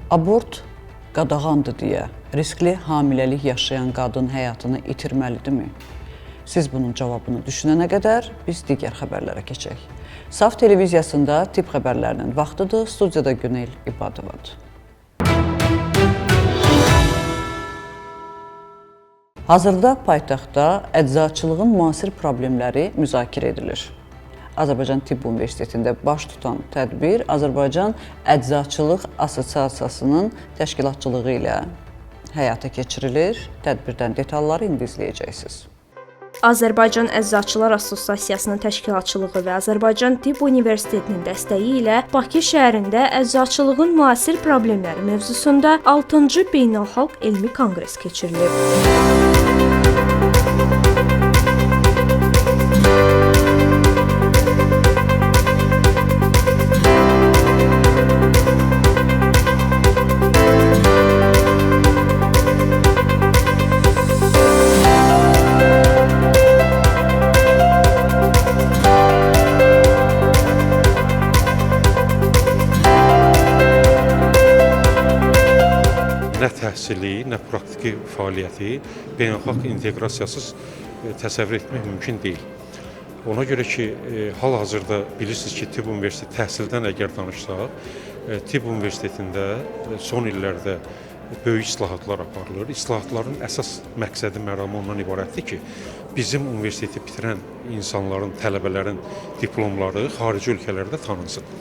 Abort qadağandır deyə riskli hamiləlik yaşayan qadın həyatını itirməlidirmi? Siz bunun cavabını düşünənə qədər biz digər xəbərlərə keçək. Saf televiziyasında tibb xəbərlərinin vaxtıdır. Studiyada Günel İbadovadır. Hazırda paytaxtda əczaçılığın müasir problemləri müzakirə edilir. Azərbaycan Tibb Universitetində baş tutan tədbir Azərbaycan Əczaçılıq Assosiasiyasının təşkilatçılığı ilə həyata keçirilir. Tədbirdən detalları indi izləyəcəksiniz. Azərbaycan Əczaçılar Assosiasiyasının təşkilatçılığı və Azərbaycan Tibb Universitetinin dəstəyi ilə Bakı şəhərində əczaçılığın müasir problemləri mövzusunda 6-cı Beynəlxalq Elmi Konqres keçirilib. Nə təhsili, nə praktiki fəaliyyəti beynəlxalq inteqrasiyasız təsəvvür etmək mümkün deyil. Ona görə ki, hal-hazırda bilirsiniz ki, Tibb Universiteti təhsildən əgər danışsaq, Tibb Universitetində son illərdə böyük islahatlar aparılır. İslahatların əsas məqsədi, məramı ondan ibarətdir ki, bizim universiteti bitirən insanların, tələbələrin diplomları xarici ölkələrdə tanınsın.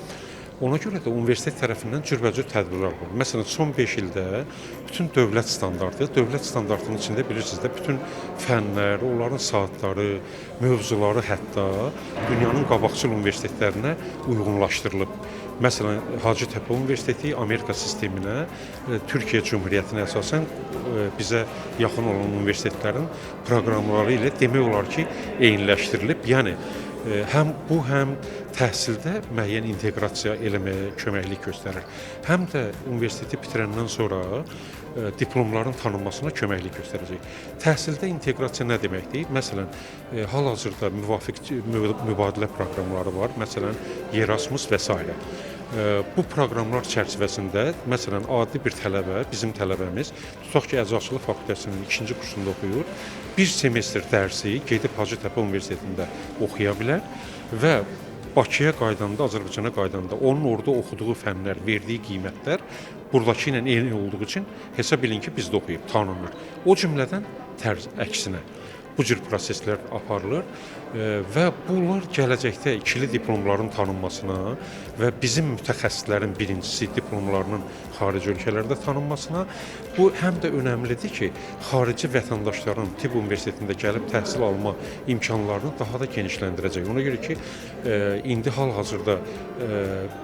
Ona görə də universitet tərəfindən cürbəcür tədbirlər var. Məsələn, son 5 ildə bütün dövlət standartının içində bilirsiniz də bütün fənlər, onların saatları, mövzuları hətta dünyanın qabaqcıl universitetlərinə uyğunlaşdırılıb. Məsələn, Hacıtepe Universiteti Amerika sisteminə, Türkiyə Cümhuriyyətinə əsasən bizə yaxın olan universitetlərin proqramları ilə demək olar ki, eyniləşdirilib. Yəni, həm təhsildə müəyyən inteqrasiya eləməyə köməklik göstərir, həm də universiteti bitirəndən sonra diplomların tanınmasına köməklik göstərəcək. Təhsildə inteqrasiya nə deməkdir? Məsələn, hal-hazırda müvafiq mübadilə proqramları var, məsələn, Erasmus və s. Bu proqramlar çərçivəsində, məsələn, adi bir tələbə, bizim tələbəmiz, tutaq ki, Əczaçılıq Fakültəsinin 2-ci kursunda oxuyur, bir semestr dərsi gedib Hacıtepe Universitetində oxuya bilər və Bakıya qaydanda, Azərbaycana qaydanda onun orada oxuduğu fənlər, verdiyi qiymətlər buradakı ilə eyni olduğu üçün hesab edin ki, bizdə oxuyub, tanınır. O cümlədən əksinə bu cür proseslər aparılır və bunlar gələcəkdə ikili diplomların tanınmasına və bizim mütəxəssislərin birincisi diplomlarının xarici ölkələrdə tanınmasına bu həm də önəmlidir ki, xarici vətəndaşların Tibb Universitetində gəlib təhsil alma imkanlarını daha da genişləndirəcək. Ona görə ki, indi hal-hazırda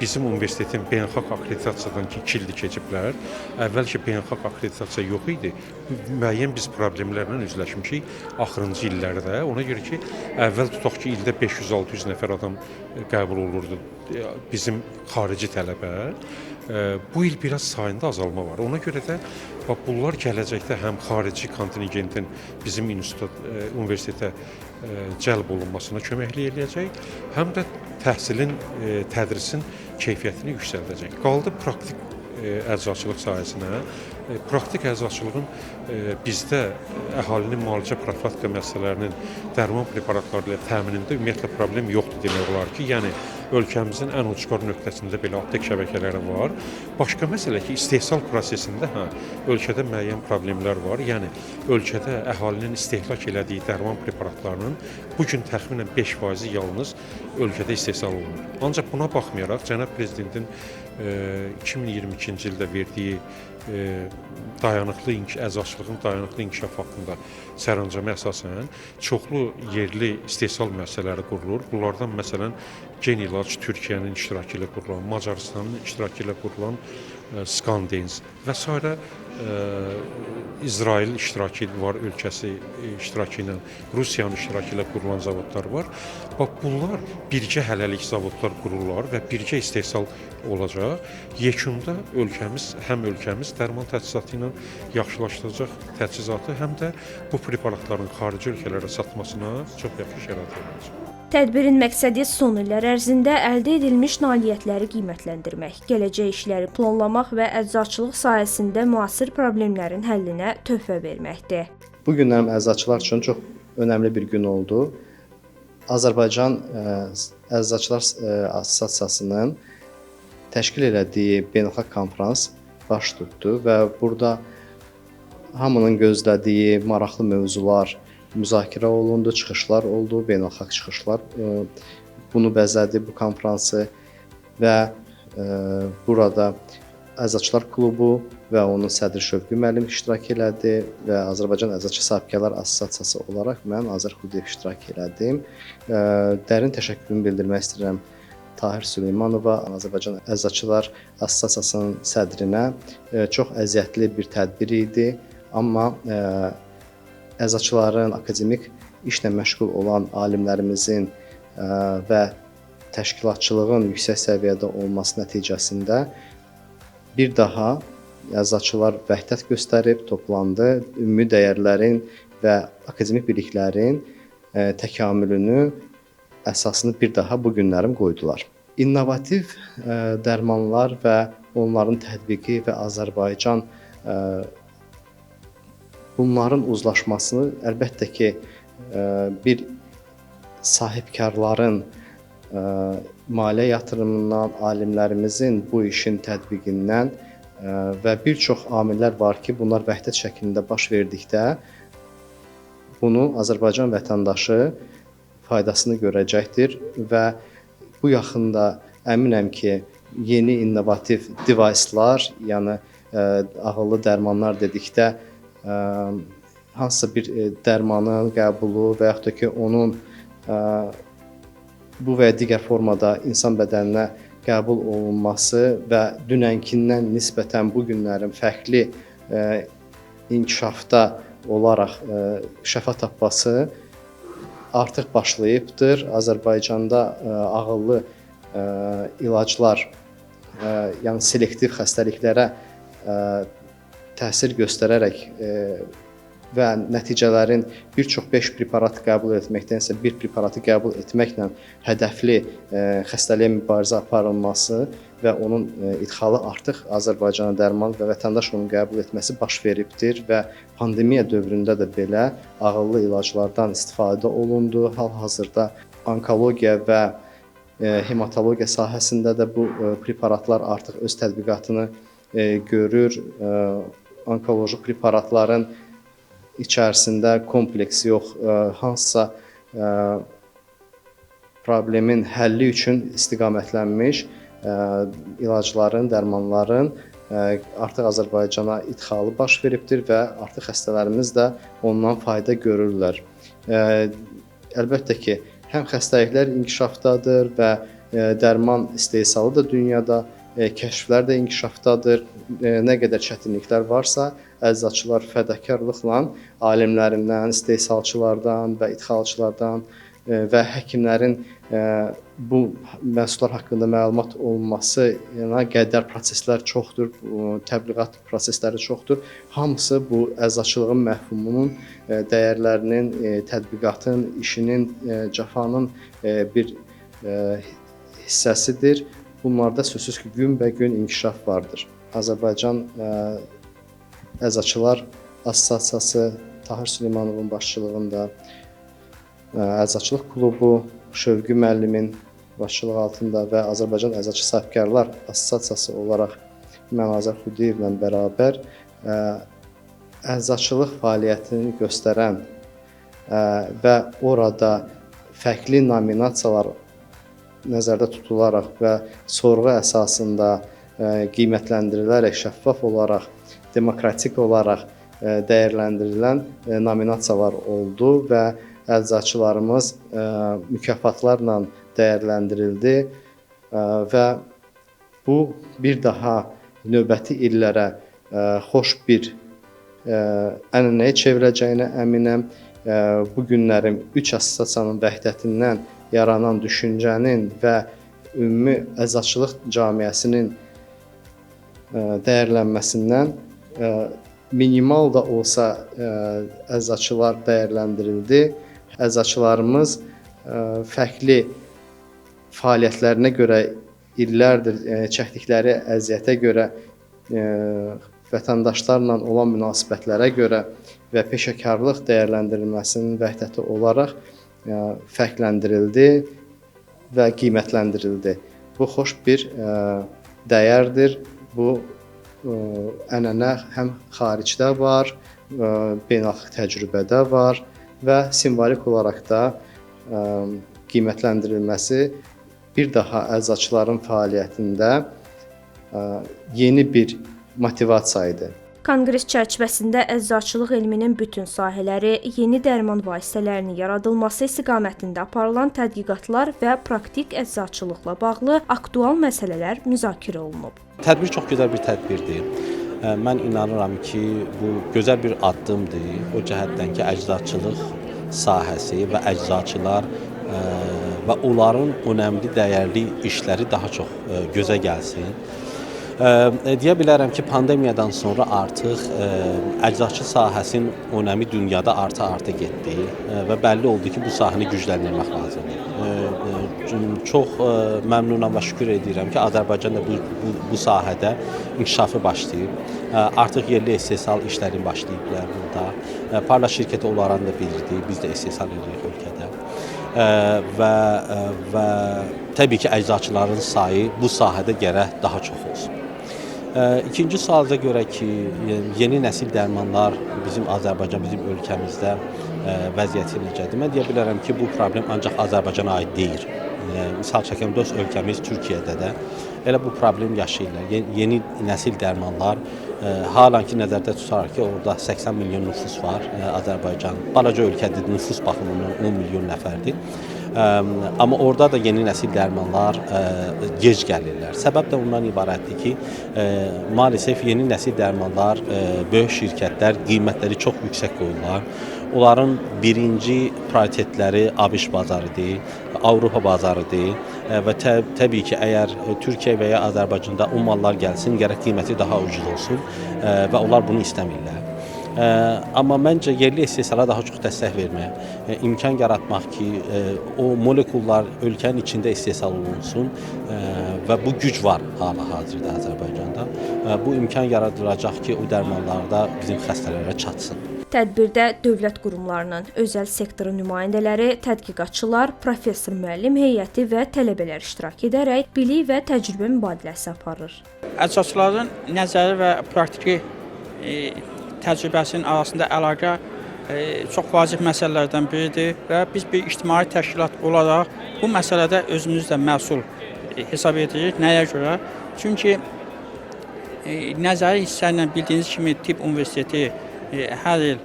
bizim universitetin beynəlxalq akkreditasiyadan 2 ildir keçiblər. Əvvəlki beynəlxalq akkreditasiya yox idi. Müəyyən biz problemlərlə üzləşmişik axırıncı illərdə. Ona görə ki, əvvəl tutaq ki, ildə 500-600 nəfər adam qəbul olurdu bizim xarici tələbə. Bu il biraz sayında azalma var. Ona görə də bunlar gələcəkdə həm xarici kontingentin bizim universitetə cəlb olunmasına köməklik eləyəcək, həm də təhsilin, tədrisin keyfiyyətini yüksəldəcək. Qaldı praktik əczaçılıq sahəsinə. Praktik əczaçılığın bizdə əhalinin müalicə profilaktika məsələlərinin dərman preparatları ilə təminində ümumiyyətlə problem yoxdur demək olar ki, yəni ölkəmizin ən ucqar nöqtəsində belə aptek şəbəkələri var. Başqa məsələ ki, istehsal prosesində ölkədə müəyyən problemlər var. Yəni ölkədə əhalinin istehlak elədiyi dərman preparatlarının bu gün təxminən 5% yalnız ölkədə istehsal olunur. Ancaq buna baxmayaraq cənab prezidentin 2022-ci ildə verdiyi əczaçılığın dayanıqlı inkişaf haqqında sərəncama əsasən çoxlu yerli istehsal müəssisələri qurulur. Bunlardan məsələn Gen İlaç Türkiyənin iştirakı ilə qurulan, Macarıstanın iştirakı ilə qurulan Skandens və s. İsrail iştirakı var, ölkəsi iştirakı ilə, Rusiyanın iştirakı ilə qurulan zavodlar var. Bunlar birgə hələlik zavodlar qururlar və birgə istehsal olacaq. Yekunda həm ölkəmiz dərman təchizatı ilə yaxşılaşdıracaq təchizatı, həm də bu preparatların xarici ölkələrə satmasına çox yaxşı şərait olacaq. Tədbirin məqsədi son illər ərzində əldə edilmiş nailiyyətləri qiymətləndirmək, gələcək işləri planlamaq və əczaçılıq sahəsində müasir problemlərin həllinə töhfə verməkdir. Bu günlərim əczaçılar üçün çox önəmli bir gün oldu. Azərbaycan Əczaçılar Assosiasiyasının təşkil elədiyi beynəlxalq konfrans baş tutdu və burada hamının gözlədiyi maraqlı mövzular müzakirə olundu, çıxışlar oldu, beynəlxalq çıxışlar bunu bəzədi bu konfransı və burada Əczaçılar klubu və onun sədri Şövqü müəllim iştirak elədi və Azərbaycan Əczaçı Sahibkarlar Assosiasiyası olaraq mən Azər Xudiyev iştirak elədim. Dərin təşəkkürümü bildirmək istəyirəm Tahir Süleymanova, Azərbaycan Əczaçılar Assosiasiyasının sədrinə. Çox əziyyətli bir tədbir idi, amma əczaçıların akademik işlə məşğul olan alimlərimizin və təşkilatçılığın yüksək səviyyədə olması nəticəsində bir daha əczaçılar vəhdət göstərib, toplandı, ümumi dəyərlərin və akademik birliklərin təkamülünü, əsasını bir daha bu günlərim qoydular. İnnovativ dərmanlar və onların tətbiqi və Azərbaycan bunların uzlaşmasını əlbəttə ki, bir sahibkarların maliyyə yatırımından, alimlərimizin bu işin tətbiqindən və bir çox amillər var ki, bunlar vəhdət şəklində baş verdikdə bunu Azərbaycan vətəndaşı faydasını görəcəkdir və bu yaxında əminəm ki, yeni innovativ device'lar, yəni ağıllı dərmanlar dedikdə hansısa bir dərmanın qəbulu və yaxud da ki, onun bu və ya digər formada insan bədəninə qəbul olunması və dünənkindən nisbətən bu günlərin fərqli inkişafda olaraq şəfa tapması artıq başlayıbdır. Azərbaycanda ağıllı ilaclar, yəni selektiv xəstəliklərə təsir göstərərək və nəticələrin bir çox 5 preparat qəbul etməkdənsə bir preparatı qəbul etməklə hədəfli xəstəliyə mübarizə aparılması və onun idxalı artıq Azərbaycana dərman və vətəndaş onu qəbul etməsi baş veribdir və pandemiya dövründə də belə ağıllı ilaclardan istifadə olundu. Hal-hazırda onkologiya və hematologiya sahəsində də bu preparatlar artıq öz tətbiqatını görür. Onkoloji preparatların içərisində kompleks yox, hansısa problemin həlli üçün istiqamətlənmiş ilacların, dərmanların artıq Azərbaycana idxalı baş veribdir və artıq xəstələrimiz də ondan fayda görürlər. Əlbəttə ki, həm xəstəliklər inkişafdadır və dərman istehsalı da dünyada, kəşflər də inkişafdadır. Nə qədər çətinliklər varsa, əczaçılar fədakarlıqla alimlərindən, istehsalçılardan və idxalçılardan və həkimlərin bu məhsullar haqqında məlumat olmasına qədər proseslər çoxdur, təbliğat prosesləri çoxdur. Hamısı bu əczaçılığın məfhumunun, dəyərlərinin, tətbiqatın, işinin, cəfanın bir hissəsidir. Bunlarda sözsüz ki, günbəgün inkişaf vardır. Azərbaycan Əczaçılar Assosiasiyası Tahir Süleymanovun başçılığında Əczaçılıq klubu Şövqü müəllimin başçılığı altında və Azərbaycan Əczaçı Sahibkarlar Assosiasiyası olaraq mən Azər Xudiyevlə bərabər əczaçılıq fəaliyyətini göstərən və orada fərqli nominasiyalar nəzərdə tutularaq və sorğu əsasında qiymətləndirilərək, şəffaf olaraq, demokratik olaraq dəyərləndirilən nominasiyalar oldu və əczaçılarımız mükafatlarla dəyərləndirildi və bu bir daha növbəti illərə xoş bir ənənəyə çevirəcəyinə əminəm. Bu günlərin 3 assosiasiyanın vəhdətindən yaranan düşüncənin və ümumi əczaçılıq cəmiyyəsinin dəyərlənməsindən minimal da olsa əczaçılar dəyərləndirildi. Əczaçılarımız fərqli fəaliyyətlərinə görə illərdir çəkdikləri əziyyətə görə, vətəndaşlarla olan münasibətlərə görə və peşəkarlıq dəyərləndirilməsinin vəhdəti olaraq fərqləndirildi və qiymətləndirildi. Bu xoş bir dəyərdir. Bu ənənə həm xaricdə var, beynəlxalq təcrübədə var və simvolik olaraq da qiymətləndirilməsi bir daha əczaçıların fəaliyyətində yeni bir motivasiya idi. Konqres çərçivəsində əczaçılıq elminin bütün sahələri, yeni dərman vasitələrinin yaradılması istiqamətində aparılan tədqiqatlar və praktik əczaçılıqla bağlı aktual məsələlər müzakirə olunub. Tədbir çox gözəl bir tədbirdir. Mən inanıram ki, bu gözəl bir addımdır. O cəhətdən ki, əczaçılıq sahəsi və əczaçılar və onların önəmli, dəyərli işləri daha çox gözə gəlsin. Deyə bilərəm ki, pandemiyadan sonra artıq əczaçı sahəsinin önəmi dünyada arta getdi və bəlli oldu ki, bu sahəni gücləndirmək lazımdır. Çox məmnunam və şükür edirəm ki, Azərbaycan da bu sahədə inkişafı başlayıb. Artıq yerli istehsal işləri başlayıblar burada. Parla şirkəti onların da bilirdi, biz də istehsal edirik ölkədə. Və təbii ki, əczaçıların sayı bu sahədə gərək daha çox olsun. İkinci sualıza görə ki, yeni nəsil dərmanlar bizim Azərbaycan, bizim ölkəmizdə vəziyyəti necədir? Mən deyə bilərəm ki, bu problem ancaq Azərbaycana aid deyil. Misal çəkəm, dost ölkəmiz Türkiyədə də elə bu problem yaşayırlar. Yeni nəsil dərmanlar, halan ki, nəzərdə tutaraq ki, orada 80 milyon nüfus var Azərbaycan. Balaca ölkədir, nüfus baxımından 10 milyon nəfərdir. Amma orada da yeni nəsil dərmanlar gec gəlirlər. Səbəb də ondan ibarətdir ki, maalesef yeni nəsil dərmanlar böyük şirkətlər qiymətləri çox yüksək qoyurlar. Onların birinci prioritetləri ABŞ bazarıdır, Avropa bazarıdır və təbii ki, əgər Türkiyə və ya Azərbaycanda o mallar gəlsin, gərək qiyməti daha ucuz olsun və onlar bunu istəmirlər. Amma məncə yerli istehsala daha çox dəstək vermək, imkan yaratmaq ki, o molekullar ölkənin içində istehsal olunsun və bu güc var hal-hazırda Azərbaycanda. Bu imkan yaradılacaq ki, o dərmanlarda bizim xəstələrə çatsın. Tədbirdə dövlət qurumlarının, özəl sektorun nümayəndələri, tədqiqatçılar, professor müəllim heyəti və tələbələr iştirak edərək bilik və təcrübə mübadiləsi aparır. Əczaçıların nəzəri və praktiki təcrübəsinin arasında əlaqə çox vacib məsələlərdən biridir və biz bir ictimai təşkilat olaraq bu məsələdə özümüz də məsul hesab edirik. Nəyə görə? Çünki nəzəri hissəylə bildiyiniz kimi Tibb Universiteti hər il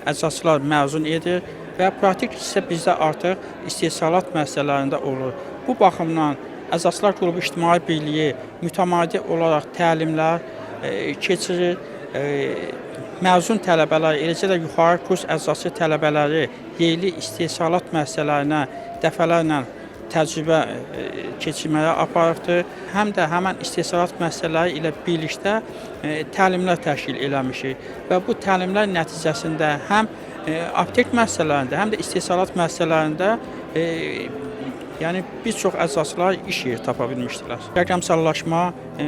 əczaçılar məzun edir və praktik hissə bizdə artıq istehsalat müəssisələrində olur. Bu baxımdan Əczaçılar Qrupu İctimai Birliyi mütəmadi olaraq təlimlər keçirir. Məzun tələbələr, eləcə də yuxarı kurs əczaçı tələbələri yerli istehsalat müəssisələrinə dəfələrlə təcrübə keçirməyə aparıbdır. Həm də həmən istehsalat müəssisələri ilə birlikdə təlimlər təşkil eləmişik və bu təlimlər nəticəsində həm aptek müəssisələrində, həm də istehsalat müəssisələrində yəni bir çox əczaçılar iş yeri tapa bilmişdilər. Rəqəmsallaşma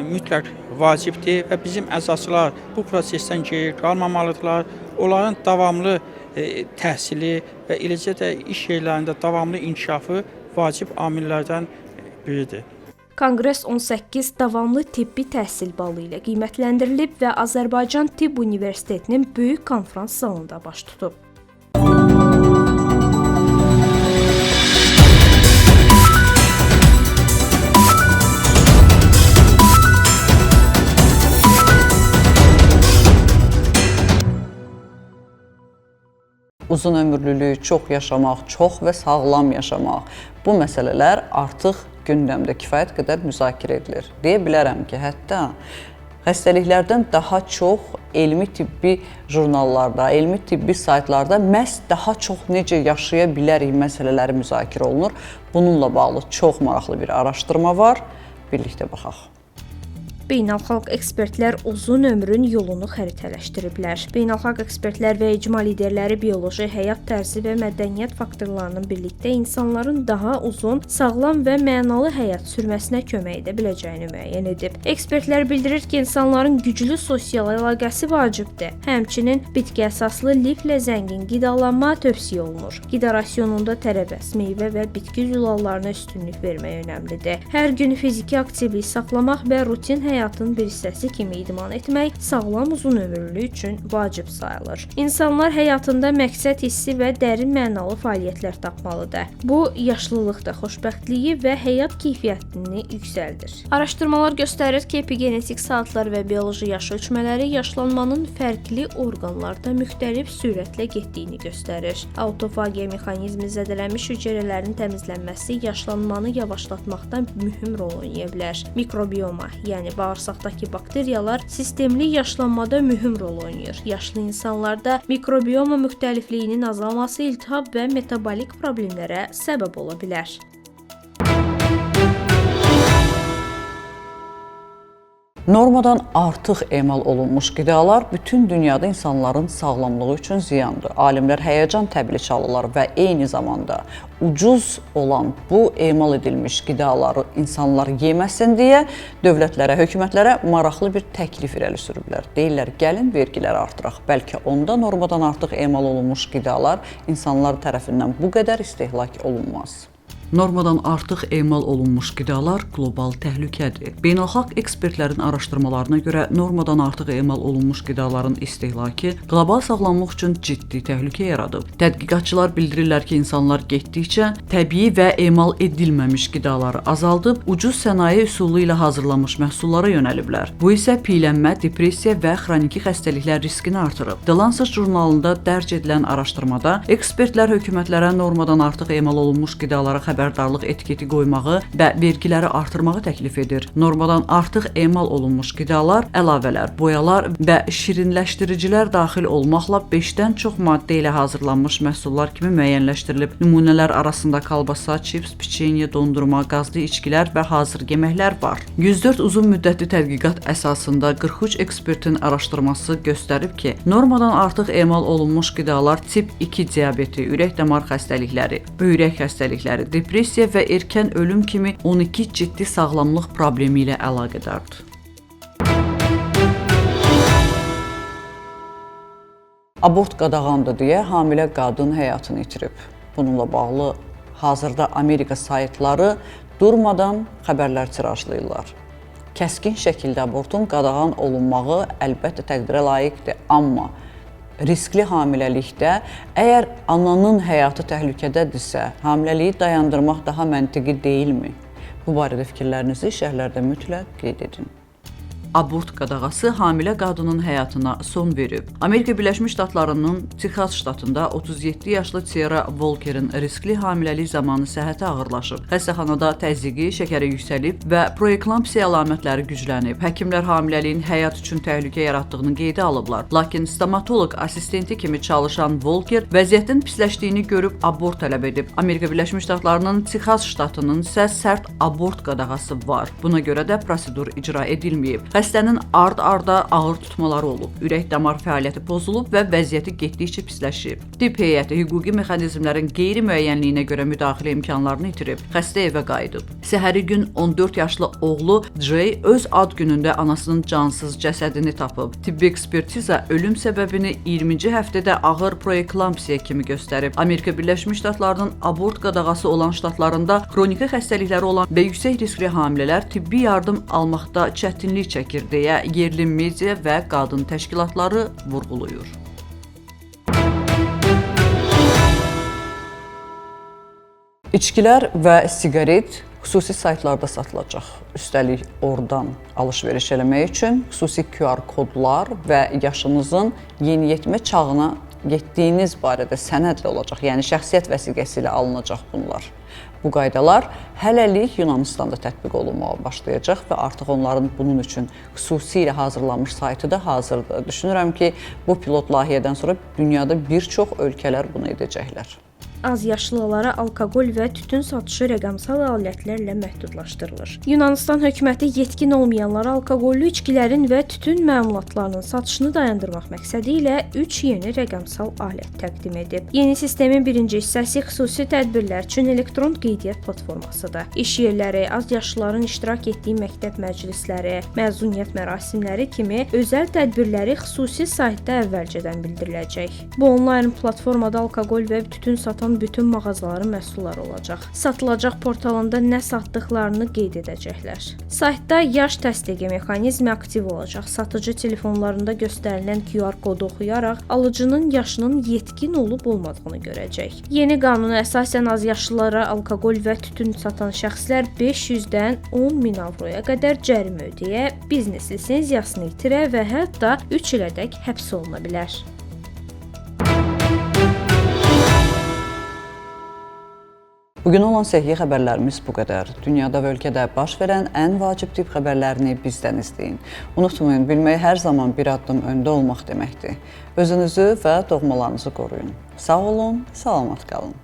mütləq vacibdir və bizim əczaçılar bu prosesdən geri qalmamalıdırlar. Onların davamlı təhsili və eləcə də iş yerlərində davamlı inkişafı vacib amillərdən biridir. Konqres 18 davamlı tibbi təhsil balı ilə qiymətləndirilib və Azərbaycan Tibb Universitetinin böyük konfrans salonunda baş tutub. Uzun ömürlülük, çox yaşamaq, çox və sağlam yaşamaq. Bu məsələlər artıq gündəmdə kifayət qədər müzakirə edilir. Deyə bilərəm ki, hətta xəstəliklərdən daha çox elmi tibbi jurnallarda, elmi tibbi saytlarda məhz daha çox necə yaşaya bilərik məsələləri müzakirə olunur. Bununla bağlı çox maraqlı bir araşdırma var. Birlikdə baxaq. Beynəlxalq ekspertlər uzun ömrün yolunu xəritələşdiriblər. Beynəlxalq ekspertlər və icma liderləri bioloji, həyat tərzi və mədəniyyət faktorlarının birlikdə insanların daha uzun, sağlam və mənalı həyat sürməsinə kömək edə biləcəyini müəyyən edib. Ekspertlər bildirir ki, insanların güclü sosial əlaqəsi vacibdir. Həmçinin bitki əsaslı liflə zəngin qidalanma tövsiyə olunur. Qida rasionunda tərəvəz, meyvə və bitki zülallarına üstünlük vermək önəmlidir. Hər gün fiziki aktivlik saxlamaq və rutin həyatın bir hissəsi kimi idman etmək sağlam uzun ömürlülük üçün vacib sayılır. İnsanlar həyatında məqsəd hissi və dərin mənalı fəaliyyətlər tapmalıdır. Bu, yaşlılıqda xoşbəxtliyi və həyat keyfiyyətini yüksəldir. Araşdırmalar göstərir ki, epigenetik saatlar və bioloji yaş ölçmələri yaşlanmanın fərqli orqanlarda müxtəlif sürətlə getdiyini göstərir. Autofagiya mexanizmi zədələnmiş hüceyrələrin təmizlənməsi yaşlanmanı yavaşlatmaqda mühüm rol oynaya bilər. Mikrobioma, yəni bağırsaqdakı bakteriyalar sistemli yaşlanmada mühüm rol oynayır. Yaşlı insanlarda mikrobioma müxtəlifliyinin azalması iltihab və metabolik problemlərə səbəb ola bilər. Normadan artıq emal olunmuş qidalar bütün dünyada insanların sağlamlığı üçün ziyandır. Alimlər həyəcan təbili çalırlar və eyni zamanda ucuz olan bu emal edilmiş qidaları insanlar yeməsin deyə dövlətlərə, hökumətlərə maraqlı bir təklif irəli sürüblər. Deyirlər, gəlin vergiləri artıraq. Bəlkə onda normadan artıq emal olunmuş qidalar insanlar tərəfindən bu qədər istehlak olunmaz. Normadan artıq emal olunmuş qidalar qlobal təhlükədir. Beynəlxalq ekspertlərin araşdırmalarına görə normadan artıq emal olunmuş qidaların istehlakı qlobal sağlamlıq üçün ciddi təhlükə yaradıb. Tədqiqatçılar bildirirlər ki, insanlar getdikcə təbii və emal edilməmiş qidaları azaldıb, ucuz sənaye üsulu ilə hazırlanmış məhsullara yönəliblər. Bu isə piylənmə, depressiya və xroniki xəstəliklər riskini artırıb. The Lancet jurnalında dərc edilən araşdırmada ekspertlər hökumətlərə normadan artıq emal olunmuş qidalara xəbərdarlıq etiketi qoymağı və vergiləri artırmağı təklif edir. Normadan artıq emal olunmuş qidalar, əlavələr, boyalar və şirinləşdiricilər daxil olmaqla 5-dən çox maddə ilə hazırlanmış məhsullar kimi müəyyənləşdirilib. Nümunələr arasında kolbasa, çips, piçenya, dondurma, qazlı içkilər və hazır yeməklər var. 104 uzun müddətli tədqiqat əsasında 43 ekspertin araşdırması göstərib ki, normadan artıq emal olunmuş qidalar tip 2 diabeti, ürək-damar xəstəlikləri, böyrək xəstəlikləri, depressiya və erkən ölüm kimi 12 ciddi sağlamlıq problemi ilə əlaqədardır. Abort qadağandır deyə hamilə qadın həyatını itirib. Bununla bağlı hazırda Amerika saytları durmadan xəbərlər tirajlayırlar. Kəskin şəkildə abortun qadağan olunmağı əlbəttə təqdirə layiqdir, amma riskli hamiləlikdə əgər ananın həyatı təhlükədədirsə, hamiləliyi dayandırmaq daha məntiqi deyilmi? Bu barədə fikirlərinizi şərhlərdə mütləq qeyd edin. Abort qadağası hamilə qadının həyatına son verib. Amerika Birləşmiş Ştatlarının Texas ştatında 37 yaşlı Tierra Walkerin riskli hamiləlik zamanı səhhəti ağırlaşıb. Xəstəxanada təzyiqi, şəkəri yüksəlib və proeklamsiya əlamətləri güclənib. Həkimlər hamiləliyin həyat üçün təhlükə yaratdığını qeydə alıblar. Lakin stomatoloq assistenti kimi çalışan Walker vəziyyətin pisləşdiyini görüb abort tələb edib. Amerika Birləşmiş Ştatlarının Texas ştatının isə sərt abort qadağası var. Buna görə də prosedur icra edilməyib. Xəstənin ard-arda ağır tutmaları olub, ürək-damar fəaliyyəti pozulub və vəziyyəti getdikcə pisləşib. Tibb heyəti hüquqi mexanizmlərin qeyri-müəyyənliyinə görə müdaxilə imkanlarını itirib, xəstə evə qayıdıb. Səhəri gün 14 yaşlı oğlu Jay öz ad günündə anasının cansız cəsədini tapıb. Tibbi ekspertiza ölüm səbəbini 20-ci həftədə ağır proeklamsiya kimi göstərib. Amerika Birləşmiş Ştatlarının abort qadağası olan ştatlarında xroniki xəstəlikləri olan və yüksək riskli hamilələr tibbi yardım almaqda çətinlik çəkir deyə yerli media və qadın təşkilatları vurğulayır. İçkilər və siqaret xüsusi saytlarda satılacaq. Üstəlik oradan alış-veriş eləmək üçün xüsusi QR kodlar və yaşınızın yeniyetmə çağına getdiyiniz barədə sənədlə olacaq, yəni şəxsiyyət vəsiqəsi ilə alınacaq bunlar. Bu qaydalar hələlik Yunanistanda tətbiq olunmağa başlayacaq və artıq onların bunun üçün xüsusilə hazırlanmış saytı da hazırdır. Düşünürəm ki, bu pilot layihədən sonra dünyada bir çox ölkələr bunu edəcəklər. azyaşlılara alkoqol və tütün satışı rəqəmsal alətlərlə məhdudlaşdırılır. Yunanistan hökuməti yetkin olmayanlara alkoqollu içkilərin və tütün məmulatlarının satışını dayandırmaq məqsədi ilə 3 yeni rəqəmsal alət təqdim edib. Yeni sistemin birinci hissəsi xüsusi tədbirlər üçün elektron qeydiyyat platformasıdır. İş yerləri, azyaşlıların iştirak etdiyi məktəb məclisləri, məzuniyyət mərasimləri kimi özəl tədbirləri xüsusi saytda əvvəlcədən bildiriləcək. Bu onlayn platformada alkoqol və tütün satan bütün mağazaların məhsulları olacaq. Satılacaq portalında nə satdıqlarını qeyd edəcəklər. Saytda yaş təsdiqi mexanizmi aktiv olacaq. Satıcı telefonlarında göstərilən QR kodu oxuyaraq alıcının yaşının yetkin olub-olmadığını görəcək. Yeni qanuna əsasən azyaşlılara alkoqol və tütün satan şəxslər 500-dən 10.000 avroya qədər cərimə ödəyə, biznes lisenziyasını itirə və hətta 3 ilədək həbs oluna bilər. Bugün olan səhiyyə xəbərlərimiz bu qədər. Dünyada və ölkədə baş verən ən vacib tip xəbərlərini bizdən izləyin. Unutmayın, bilmək hər zaman bir addım öndə olmaq deməkdir. Özünüzü və doğmalarınızı qoruyun. Sağ olun, salamat qalın.